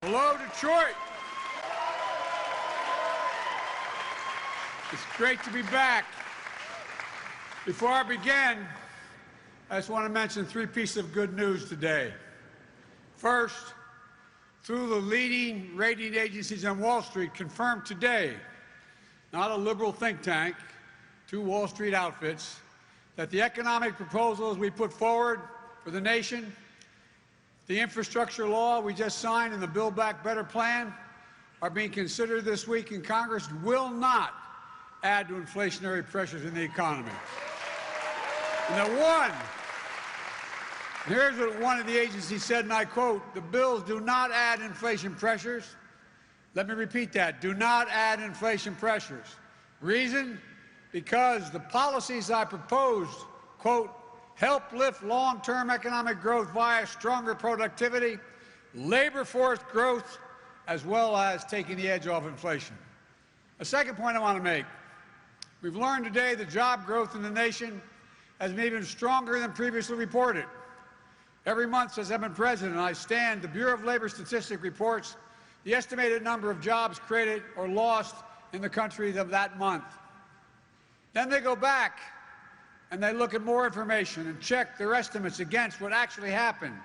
Hello, Detroit. It's great to be back. Before I begin, I just want to mention three pieces of good news today. First, through the leading rating agencies on Wall Street confirmed today, not a liberal think tank, two Wall Street outfits, that the economic proposals we put forward for the nation, the infrastructure law we just signed and the Build Back Better plan are being considered this week in Congress will not add to inflationary pressures in the economy. And here's what one of the agencies said, and I quote, "The bills do not add inflation pressures." Let me repeat that, do not add inflation pressures. Reason? Because the policies I proposed, quote, help lift long-term economic growth via stronger productivity, labor force growth, as well as taking the edge off inflation. A second point I want to make. We've learned today that job growth in the nation has been even stronger than previously reported. Every month since I've been president, the Bureau of Labor Statistics reports the estimated number of jobs created or lost in the country of that month. Then they go back and they look at more information and check their estimates against what actually happened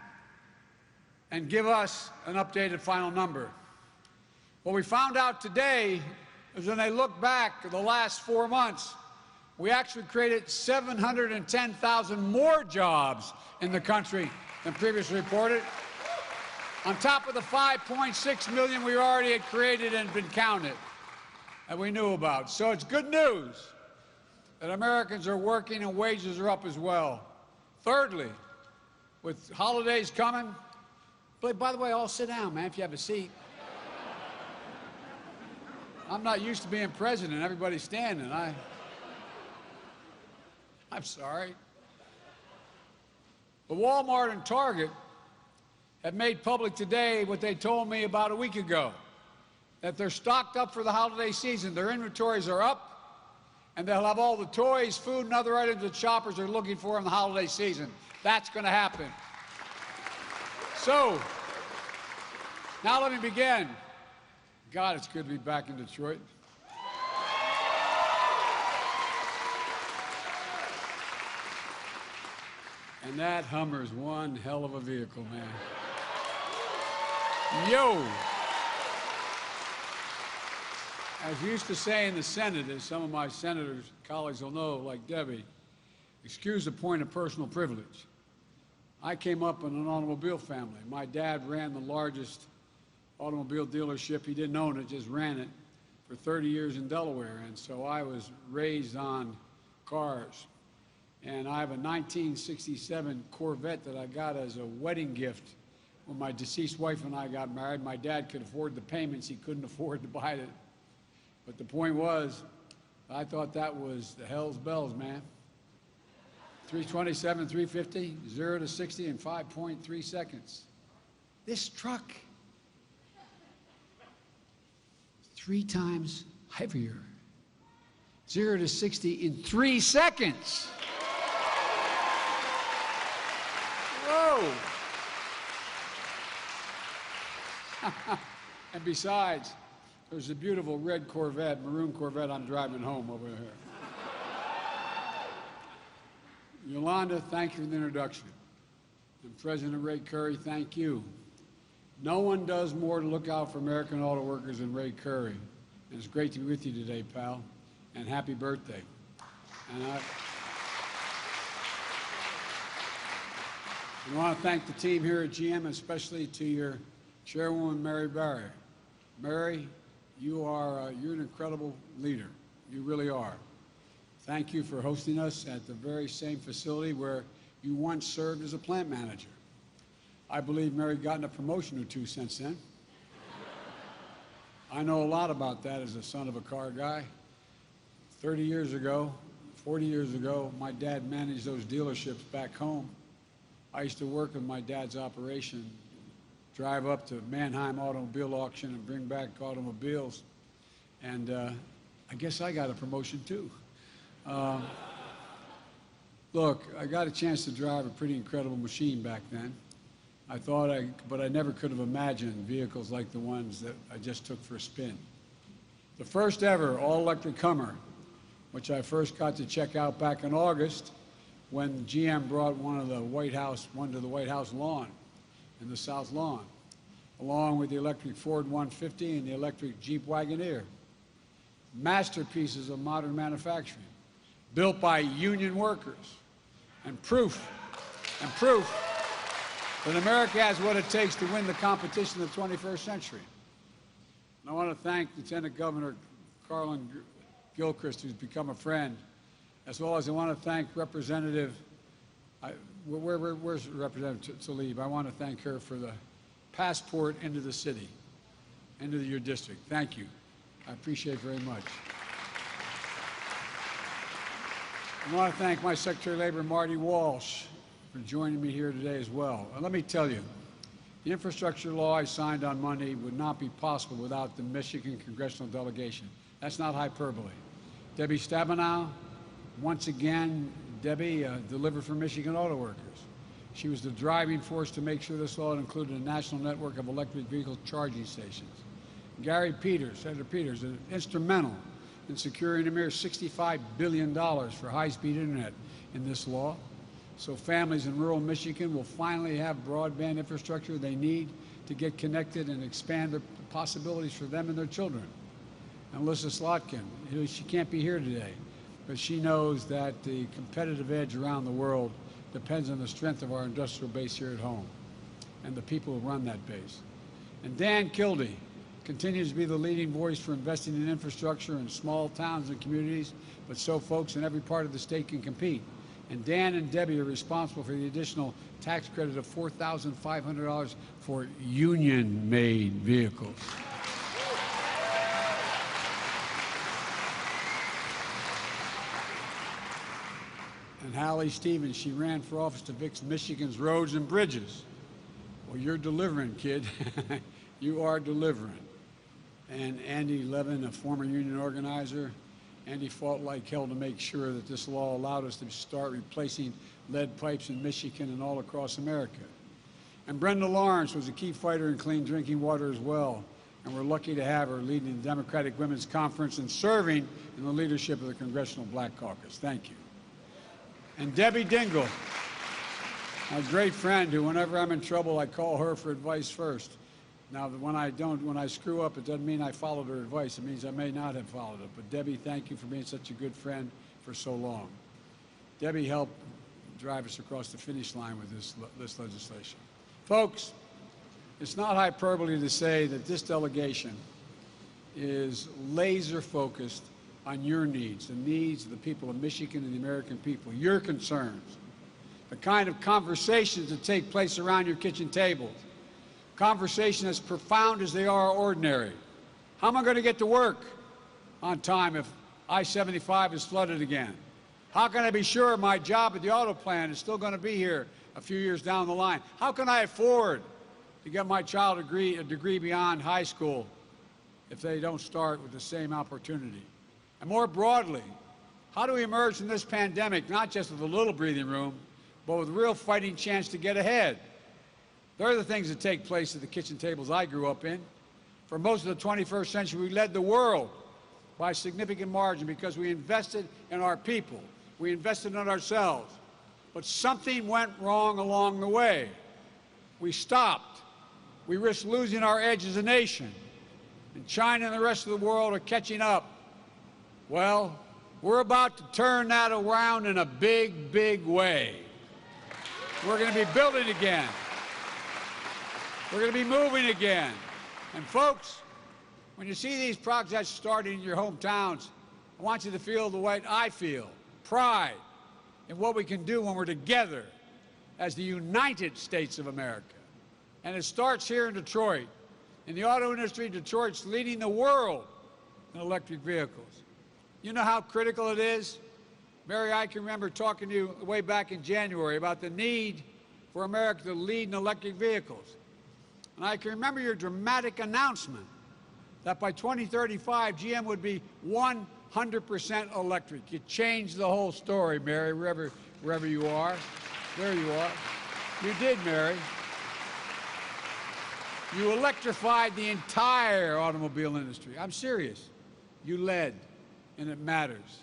and give us an updated final number. What we found out today is when they look back at the last 4 months, we actually created 710,000 more jobs in the country than previously reported, on top of the 5.6 million we already had created and been counted that we knew about. So it's good news that Americans are working and wages are up as well. Thirdly, with holidays coming, by the way, all sit down, man, if you have a seat. I'm not used to being president. Everybody's standing. I'm sorry. But Walmart and Target have made public today what they told me about a week ago, that they're stocked up for the holiday season. Their inventories are up, and they'll have all the toys, food, and other items that shoppers are looking for in the holiday season. That's going to happen. So, now let me begin. God, it's good to be back in Detroit. And that Hummer's one hell of a vehicle, man. Yo! As we used to say in the Senate, as some of my senators, colleagues will know, like Debbie, excuse the point of personal privilege. I came up in an automobile family. My dad ran the largest automobile dealership. He didn't own it, just ran it for 30 years in Delaware. And so I was raised on cars. And I have a 1967 Corvette that I got as a wedding gift when my deceased wife and I got married. My dad could afford the payments. He couldn't afford to buy it. But the point was, I thought that was the hell's bells, man. 327, 350, 0 to 60 in 5.3 seconds. This truck, 3 times heavier. 0 to 60 in 3 seconds. Whoa! And besides, there's a beautiful red Corvette, maroon Corvette I'm driving home over here. Yolanda, thank you for the introduction. And President Ray Curry, thank you. No one does more to look out for American auto workers than Ray Curry. And it's great to be with you today, pal. And happy birthday. And I want to thank the team here at GM, especially to your chairwoman, Mary Barra. Mary, you're an incredible leader. You really are. Thank you for hosting us at the very same facility where you once served as a plant manager. I believe Mary gotten a promotion or 2 since then. I know a lot about that as a son of a car guy. 30 years ago, 40 years ago, my dad managed those dealerships back home. I used to work with my dad's operation, drive up to Mannheim Automobile Auction and bring back automobiles. And I guess I got a promotion too. Look, I got a chance to drive a pretty incredible machine back then. but I never could have imagined vehicles like the ones that I just took for a spin. The first ever all-electric Hummer, which I first got to check out back in August when GM brought one to the White House lawn, in the South Lawn, along with the electric Ford 150 and the electric Jeep Wagoneer. Masterpieces of modern manufacturing, built by union workers, and proof that America has what it takes to win the competition of the 21st century. And I want to thank Lieutenant Governor Carlin Gilchrist, who's become a friend, as well as I want to thank Representative, where's Representative Tlaib? I want to thank her for the passport into the city, into your district. Thank you. I appreciate it very much. I want to thank my Secretary of Labor, Marty Walsh, for joining me here today as well. And let me tell you, the infrastructure law I signed on Monday would not be possible without the Michigan congressional delegation. That's not hyperbole. Debbie Stabenow, once again, Debbie delivered for Michigan auto workers. She was the driving force to make sure this law included a national network of electric vehicle charging stations. Gary Peters, Senator Peters, instrumental in securing a mere $65 billion for high-speed internet in this law. So families in rural Michigan will finally have broadband infrastructure they need to get connected and expand the possibilities for them and their children. And Alyssa Slotkin, she can't be here today, but she knows that the competitive edge around the world depends on the strength of our industrial base here at home and the people who run that base. And Dan Kildee continues to be the leading voice for investing in infrastructure in small towns and communities, but so folks in every part of the state can compete. And Dan and Debbie are responsible for the additional tax credit of $4,500 for union-made vehicles. And Hallie Stevens, she ran for office to fix Michigan's roads and bridges. Well, you're delivering, kid. You are delivering. And Andy Levin, a former union organizer, Andy fought like hell to make sure that this law allowed us to start replacing lead pipes in Michigan and all across America. And Brenda Lawrence was a key fighter in clean drinking water as well. And we're lucky to have her leading the Democratic Women's Conference and serving in the leadership of the Congressional Black Caucus. Thank you. And Debbie Dingell, my great friend, who whenever I'm in trouble, I call her for advice first. Now, when I screw up, it doesn't mean I followed her advice. It means I may not have followed it. But Debbie, thank you for being such a good friend for so long. Debbie helped drive us across the finish line with this legislation. Folks, it's not hyperbole to say that this delegation is laser focused on your needs, the needs of the people of Michigan and the American people, your concerns, the kind of conversations that take place around your kitchen tables. Conversation as profound as they are ordinary. How am I going to get to work on time if I-75 is flooded again? How can I be sure my job at the auto plant is still going to be here a few years down the line? How can I afford to get my child a degree beyond high school if they don't start with the same opportunity? And more broadly, how do we emerge from this pandemic not just with a little breathing room, but with a real fighting chance to get ahead? There are the things that take place at the kitchen tables I grew up in. For most of the 21st century, we led the world by a significant margin because we invested in our people. We invested in ourselves. But something went wrong along the way. We stopped. We risked losing our edge as a nation. And China and the rest of the world are catching up. Well, we're about to turn that around in a big, big way. We're going to be building again. We're going to be moving again. And folks, when you see these projects starting in your hometowns, I want you to feel the way I feel, pride in what we can do when we're together as the United States of America. And it starts here in Detroit. In the auto industry, Detroit's leading the world in electric vehicles. You know how critical it is? Mary, I can remember talking to you way back in January about the need for America to lead in electric vehicles. And I can remember your dramatic announcement that by 2035, GM would be 100% electric. You changed the whole story, Mary, wherever you are. There you are. You did, Mary. You electrified the entire automobile industry. I'm serious. You led, and it matters.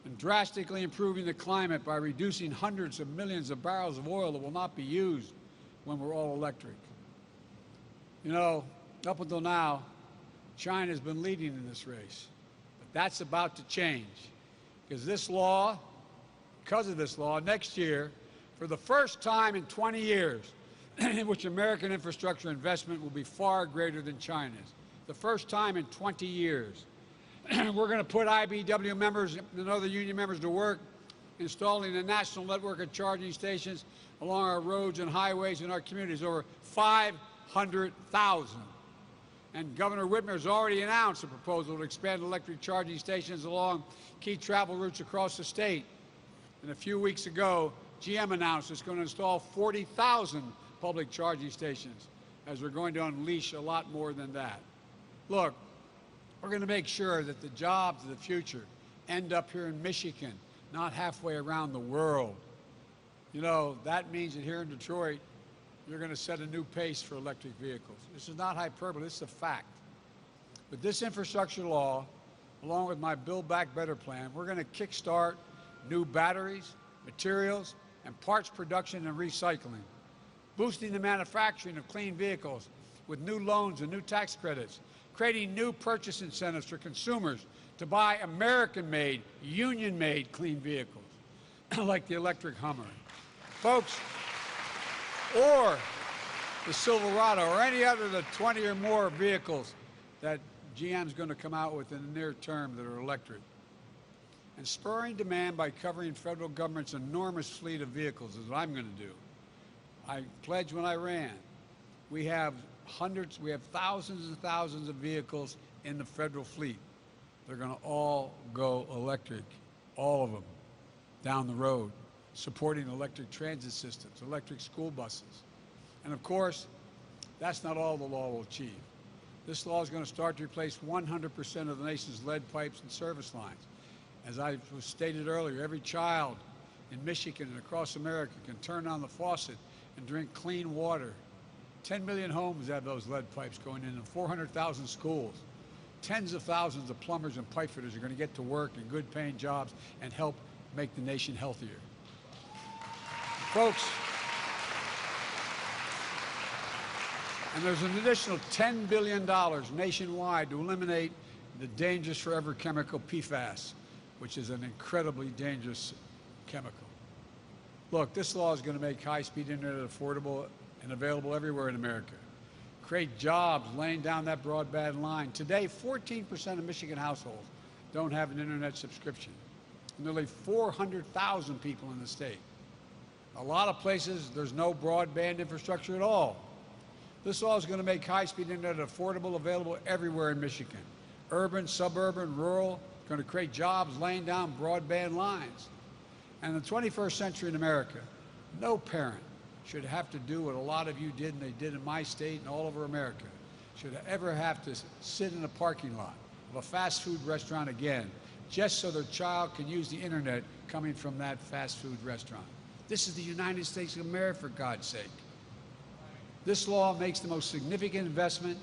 And drastically improving the climate by reducing hundreds of millions of barrels of oil that will not be used when we're all electric. You know, up until now, China's been leading in this race. But that's about to change. Because of this law, next year, for the first time in 20 years, in which American infrastructure investment will be far greater than China's. The first time in 20 years. We're going to put IBEW members and other union members to work installing a national network of charging stations along our roads and highways in our communities, over 500,000. And Governor Whitmer has already announced a proposal to expand electric charging stations along key travel routes across the state. And a few weeks ago, GM announced it's going to install 40,000 public charging stations, as we're going to unleash a lot more than that. Look, we're going to make sure that the jobs of the future end up here in Michigan, not halfway around the world. You know, that means that here in Detroit, you're going to set a new pace for electric vehicles. This is not hyperbole, this is a fact. With this infrastructure law, along with my Build Back Better plan, we're going to kickstart new batteries, materials, and parts production and recycling, boosting the manufacturing of clean vehicles with new loans and new tax credits, creating new purchase incentives for consumers to buy American-made, union-made clean vehicles, like the electric Hummer. Folks, or the Silverado, or any other of the 20 or more vehicles that GM's going to come out with in the near term that are electric. And spurring demand by covering federal government's enormous fleet of vehicles is what I'm going to do. I pledged when I ran, we have thousands and thousands of vehicles in the federal fleet. They're going to all go electric, all of them, down the road, supporting electric transit systems, electric school buses. And of course, that's not all the law will achieve. This law is going to start to replace 100% of the nation's lead pipes and service lines. As I stated earlier, every child in Michigan and across America can turn on the faucet and drink clean water. 10 million homes have those lead pipes going in, and 400,000 schools. Tens of thousands of plumbers and pipe fitters are going to get to work in good-paying jobs and help make the nation healthier. Folks, and there's an additional $10 billion nationwide to eliminate the dangerous forever chemical PFAS, which is an incredibly dangerous chemical. Look, this law is going to make high-speed internet affordable and available everywhere in America. Create jobs laying down that broadband line. Today, 14% of Michigan households don't have an internet subscription. Nearly 400,000 people in the state. A lot of places, there's no broadband infrastructure at all. This law is going to make high-speed internet affordable, available everywhere in Michigan. Urban, suburban, rural, going to create jobs laying down broadband lines. And in the 21st century in America, no parent should have to do what a lot of you did and they did in my state and all over America, should ever have to sit in a parking lot of a fast food restaurant again, just so their child can use the internet coming from that fast food restaurant. This is the United States of America, for God's sake. This law makes the most significant investment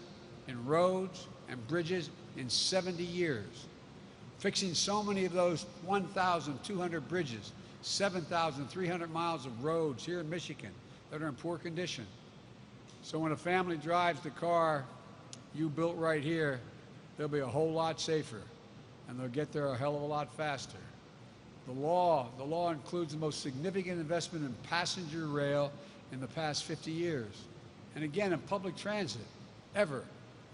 in roads and bridges in 70 years, fixing so many of those 1,200 bridges, 7,300 miles of roads here in Michigan that are in poor condition. So when a family drives the car you built right here, they'll be a whole lot safer, and they'll get there a hell of a lot faster. The law includes the most significant investment in passenger rail in the past 50 years. And again, in public transit, ever.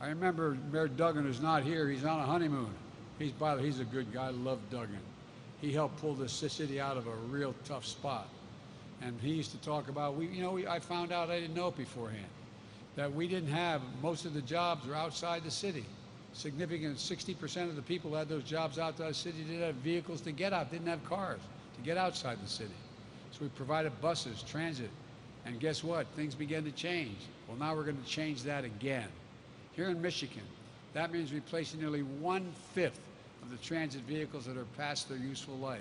I remember Mayor Duggan, who's not here, he's on a honeymoon. He's a good guy, I love Duggan. He helped pull this city out of a real tough spot. And he used to talk about, I found out, I didn't know it beforehand, that we didn't have, most of the jobs are outside the city. Significant 60% of the people who had those jobs outside the city didn't have vehicles to get out, didn't have cars to get outside the city. So we provided buses, transit, and guess what? Things began to change. Well, now we're going to change that again. Here in Michigan, that means replacing nearly 1/5 of the transit vehicles that are past their useful life.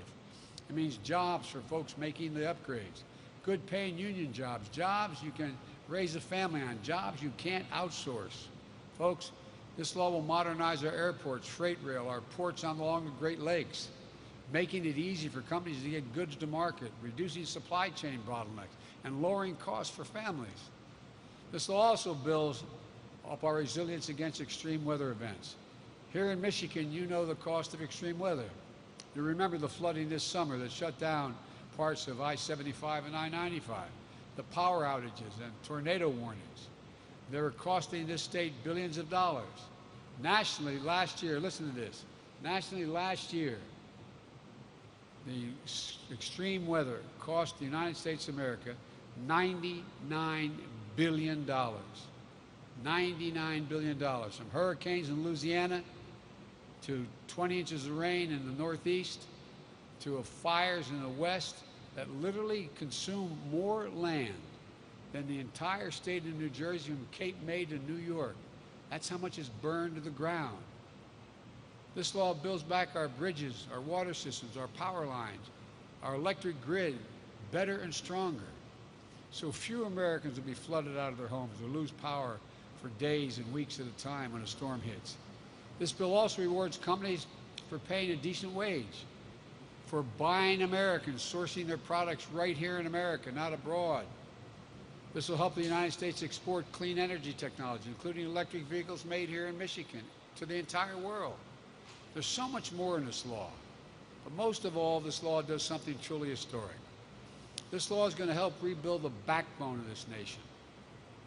It means jobs for folks making the upgrades, good paying union jobs, jobs you can raise a family on jobs you can't outsource. Folks, this law will modernize our airports, freight rail, our ports along the Great Lakes, making it easy for companies to get goods to market, reducing supply chain bottlenecks, and lowering costs for families. This law also builds up our resilience against extreme weather events. Here in Michigan, you know the cost of extreme weather. You remember the flooding this summer that shut down parts of I-75 and I-95, the power outages and tornado warnings. They were costing this state billions of dollars. Nationally, last year, listen to this, nationally last year, the extreme weather cost the United States of America $99 billion. $99 billion, from hurricanes in Louisiana to 20 inches of rain in the Northeast to fires in the West that literally consume more land than the entire state of New Jersey from Cape May to New York. That's how much is burned to the ground. This law builds back our bridges, our water systems, our power lines, our electric grid better and stronger. So few Americans will be flooded out of their homes or lose power for days and weeks at a time when a storm hits. This bill also rewards companies for paying a decent wage, for buying Americans, sourcing their products right here in America, not abroad. This will help the United States export clean energy technology, including electric vehicles made here in Michigan, to the entire world. There's so much more in this law, but most of all, this law does something truly historic. This law is going to help rebuild the backbone of this nation.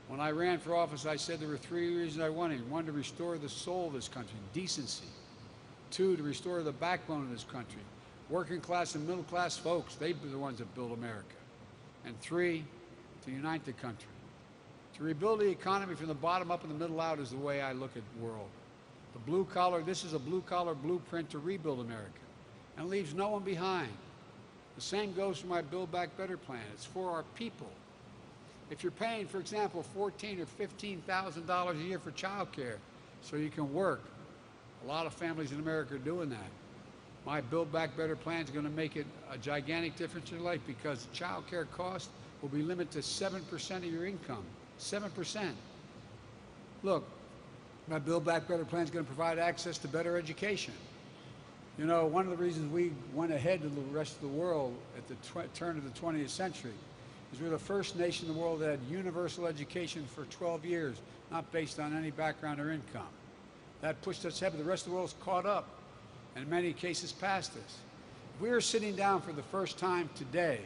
When I ran for office, I said there were three reasons I wanted. One, to restore the soul of this country, decency. Two, to restore the backbone of this country. Working class and middle class folks, they're the ones that build America. And three, to unite the country. To rebuild the economy from the bottom up and the middle out is the way I look at the world. The blue collar, this is a blue collar blueprint to rebuild America and leaves no one behind. The same goes for my Build Back Better plan. It's for our people. If you're paying, for example, $14,000 or $15,000 a year for child care so you can work, a lot of families in America are doing that. My Build Back Better plan is going to make it a gigantic difference in your life because child care costs will be limited to 7% of your income. 7%. Look, my Build Back Better plan is going to provide access to better education. You know, one of the reasons we went ahead of the rest of the world at the turn of the 20th century is we're the first nation in the world that had universal education for 12 years, not based on any background or income. That pushed us ahead, but the rest of the world's caught up, and in many cases past us. If we were sitting down for the first time today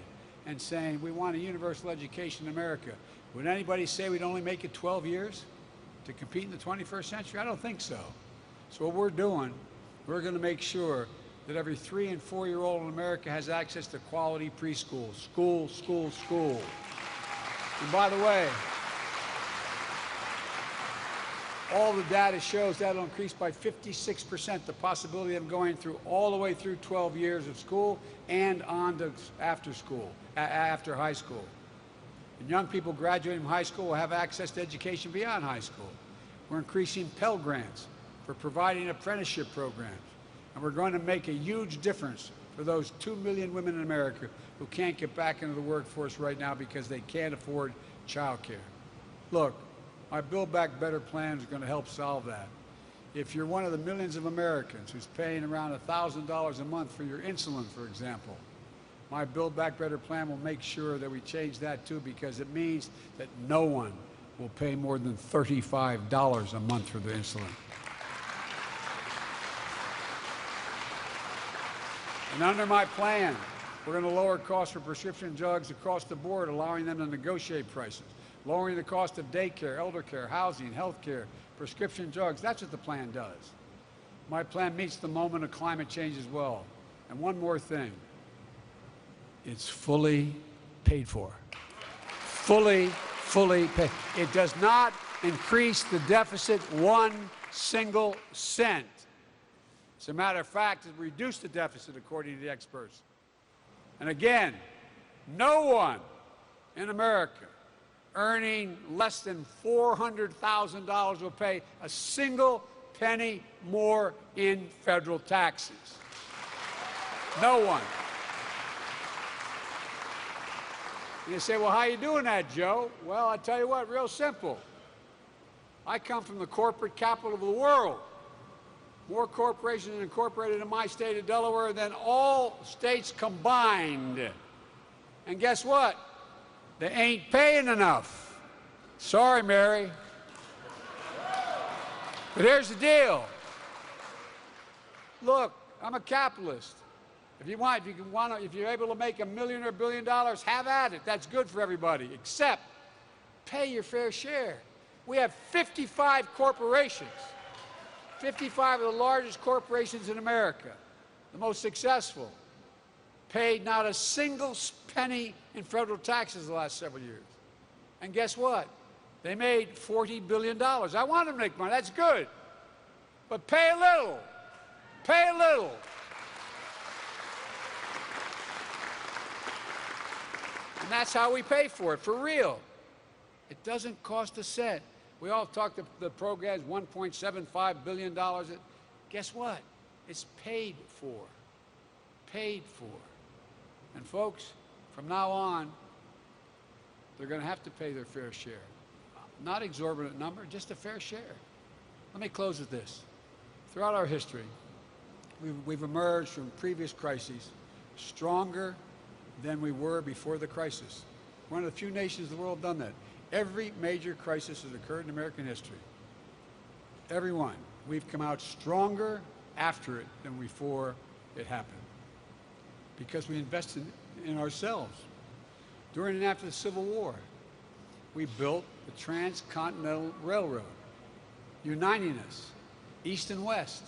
and saying we want a universal education in America, would anybody say we'd only make it 12 years to compete in the 21st century? I don't think so. So what we're doing, we're going to make sure that every 3- and 4-year-old in America has access to quality preschool. School, school, school. And by the way, all the data shows that'll increase by 56% the possibility of them going through all the way through 12 years of school and on to after school, after high school. And young people graduating from high school will have access to education beyond high school. We're increasing Pell Grants for providing apprenticeship programs. And we're going to make a huge difference for those 2 million women in America who can't get back into the workforce right now because they can't afford child care. Look, my Build Back Better plan is going to help solve that. If you're one of the millions of Americans who's paying around $1,000 a month for your insulin, for example, my Build Back Better plan will make sure that we change that too, because it means that no one will pay more than $35 a month for the insulin. And under my plan, we're going to lower costs for prescription drugs across the board, allowing them to negotiate prices, lowering the cost of daycare, elder care, housing, health care, prescription drugs. That's what the plan does. My plan meets the moment of climate change as well. And one more thing. It's fully paid for. Fully paid. It does not increase the deficit 1 single cent. As a matter of fact, it reduced the deficit, according to the experts. And again, no one in America earning less than $400,000 will pay a single penny more in federal taxes. No one. And you say, well, how you doing that, Joe? Well, I tell you what, real simple. I come from the corporate capital of the world. More corporations incorporated in my state of Delaware than all states combined. And guess what? They ain't paying enough. Sorry, Mary. But here's the deal. Look, I'm a capitalist. If you're able to make $1 million or $1 billion, have at it. That's good for everybody, except pay your fair share. We have 55 corporations, 55 of the largest corporations in America, the most successful, paid not a single penny in federal taxes the last several years. And guess what? They made $40 billion. I want them to make money. That's good. But pay a little. Pay a little. And that's how we pay for it, for real. It doesn't cost a cent. We all talk the program's $1.75 billion. Guess what? It's paid for. Paid for. And folks, from now on, they're going to have to pay their fair share. Not exorbitant number, just a fair share. Let me close with this. Throughout our history, we've emerged from previous crises stronger than we were before the crisis. One of the few nations in the world done that. Every major crisis has occurred in American history. Every one. We've come out stronger after it than before it happened. Because we invested in ourselves. During and after the Civil War, we built the Transcontinental Railroad, uniting us, East and West,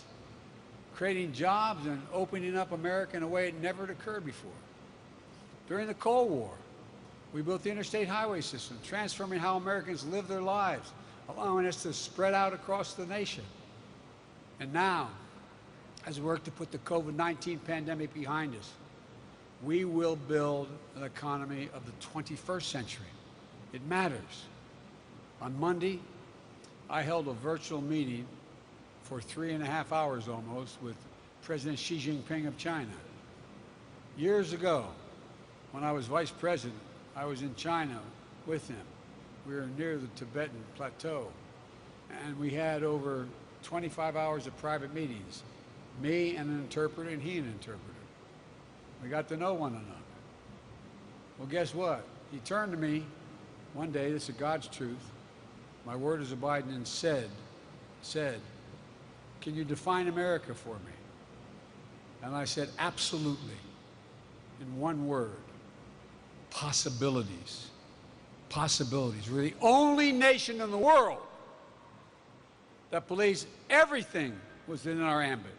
creating jobs and opening up America in a way it never had occurred before. During the Cold War, we built the interstate highway system, transforming how Americans live their lives, allowing us to spread out across the nation. And now, as we work to put the COVID-19 pandemic behind us, we will build an economy of the 21st century. It matters. On Monday, I held a virtual meeting for 3.5 hours almost with President Xi Jinping of China. Years ago, when I was vice president, I was in China with him. We were near the Tibetan plateau, and we had over 25 hours of private meetings, me and an interpreter and he an interpreter. We got to know one another. Well, guess what? He turned to me one day, this is God's truth, my word is abiding, and said, can you define America for me? And I said, absolutely, in one word, possibilities. Possibilities. We're the only nation in the world that believes everything was within our ambit.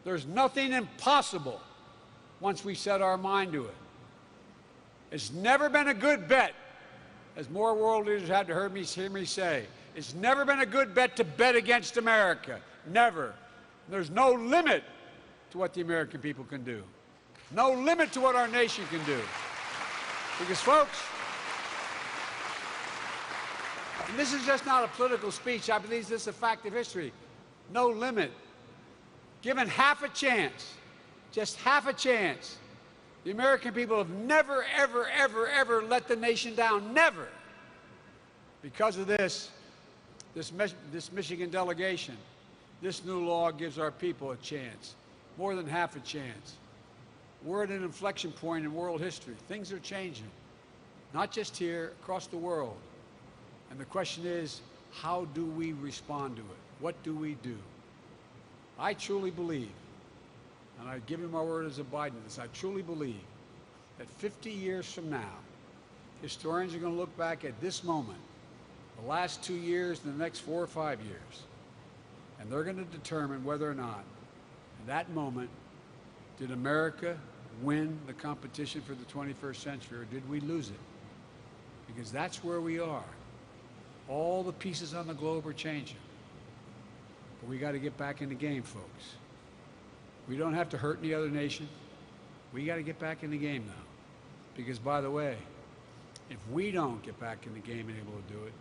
There's nothing impossible once we set our mind to it. It's never been a good bet, as more world leaders had to hear me say, it's never been a good bet to bet against America. Never. There's no limit to what the American people can do. No limit to what our nation can do. Because, folks, and this is just not a political speech. I believe this is a fact of history. No limit. Given half a chance, just half a chance, the American people have never, ever, ever, ever let the nation down. Never. Because of this Michigan delegation, this new law gives our people a chance, more than half a chance. We're at an inflection point in world history. Things are changing, not just here, across the world. And the question is, how do we respond to it? What do we do? I truly believe, and I give you my word as abiding this, I truly believe that 50 years from now, historians are going to look back at this moment, the last 2 years and the next 4 or 5 years, and they're going to determine whether or not, in that moment, did America win the competition for the 21st century, or did we lose it? Because that's where we are. All the pieces on the globe are changing. But we got to get back in the game, folks. We don't have to hurt any other nation. We got to get back in the game now. Because, by the way, if we don't get back in the game and able to do it,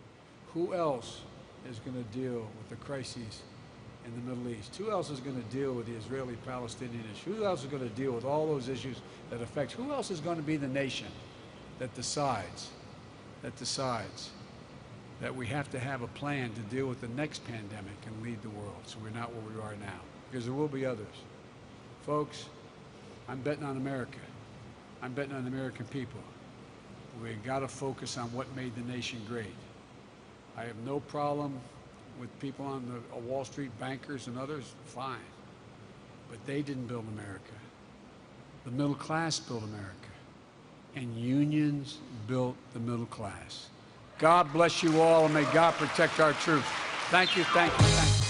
who else is going to deal with the crises in the Middle East? Who else is going to deal with the Israeli-Palestinian issue? Who else is going to deal with all those issues that affect? Who else is going to be the nation that decides that we have to have a plan to deal with the next pandemic and lead the world, so we're not where we are now, because there will be others. Folks, I'm betting on America. I'm betting on the American people. We got to focus on what made the nation great. I have no problem with people on the Wall Street, bankers and others, fine. But they didn't build America. The middle class built America. And unions built the middle class. God bless you all, and may God protect our troops. Thank you, thank you, thank you.